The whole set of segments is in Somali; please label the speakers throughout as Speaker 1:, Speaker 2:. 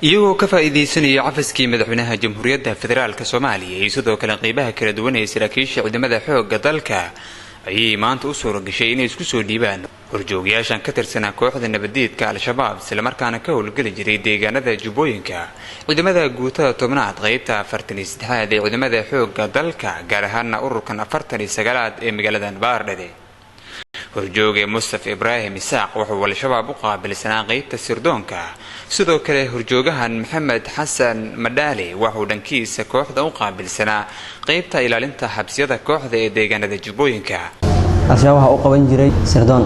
Speaker 1: iyagoo ka faa'iideysanaya cafiskii madaxweynaha jamhuuriyadda federaalka Soomaaliya iyo sidoo kale qaybaha kala duwan ee saraakiisha ciidamada xoogga dalka ayay maanta u soo rogashay inay isku soo dhiibaan horjoogayaashan ka tirsanaa kooxda nabadeedka al-shabaab isla markaana ka howlgali jiray deegaanada Jubbooyinka ciidamada guutada 10aad qaybta 43aad ee ciidamada xoogga dalka gaar ahaan ururkan 49aad ee magaalada Baardhede horjooge Mustafa Ibrahim Isaaq wuxuu al-shabaab u qaabilsanaa qaybta sirdoonka sidoo kale horjoogahan Maxamed Xasan Madaali wuxuu dhankiisa kooxda u qaabilsanaa qaybta ilaalinta xabsiyada kooxda ee deegaanada Jubbooyinka
Speaker 2: asha waxa uu qaban jiray sirdoon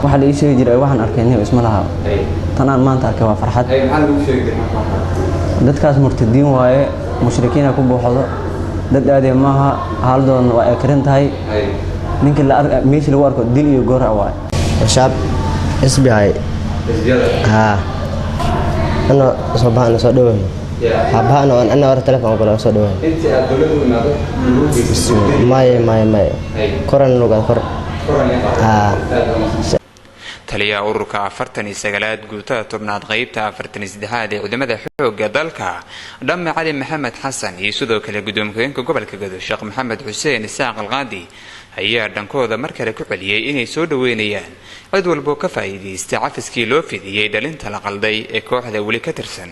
Speaker 2: waxa la ii sheegay jiray waxaan arkaynay isma laha tanaan maanta arkay waa farxad
Speaker 1: maxaa lagu sheegay
Speaker 2: dadkaas murtadiin waaye mushrikiina ku buuxdo dad aad ma aha haaldoon waa ay karin tahay ninka la meeshii lagu arko dil iyo goor ah
Speaker 3: shaab SBI أنا صباحنا صدوه حبانا أنا ورا تلفون ولا صدوه
Speaker 1: أنت الدولة
Speaker 3: ماي كورن لوجا كورن
Speaker 1: taliya ururka 49aad guutada 10aad qaybta 43aad ee ciidamada xoogga dalka Dhamme Cali Maxamed Xasan iyo sidoo kale gudoomiyaha gobolka Gadow Sheekh Maxamed Xuseen Isaaq Alqaadi ayaa dhankooda mar kale ku celiyay inay soo dhaweynayaan cid walba ka faa'iideystay cafiskii loo fidiyay dhalinta la qalday ee kooxda wali ka tirsan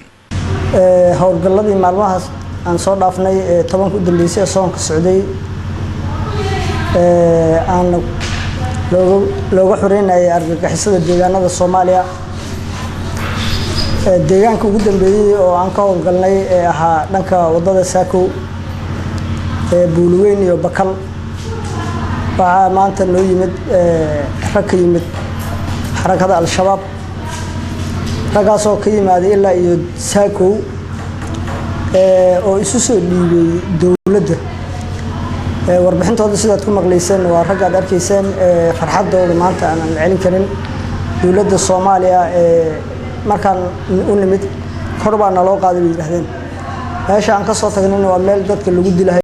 Speaker 4: howlgalladii maalmahaas aan soo dhaafnay 10 ku dambeysay soonka Socday aan looga xoreynay argagixisada deegaanada Soomaaliya deegaanka ugu dambeeyay oo aan ka howlgalnay ahaa dhanka wadada Saako Buulweyn iyo Bakal waxa maanta loo yimid rag ka yimid xarakada al-shabaab ragaas oo ka yimaaday ilaa iyo Saako oo isu soo dhiibay dawladda warbixintooda sidaad ku maqlayseen waa rag aad arkayseen farxadooda maanta aan celin karin dawladda Soomaaliya markaan u nimid korbaan loo qaaday yiraahdeen meesha aan ka soo tagnay waa meel dadka lagu dilay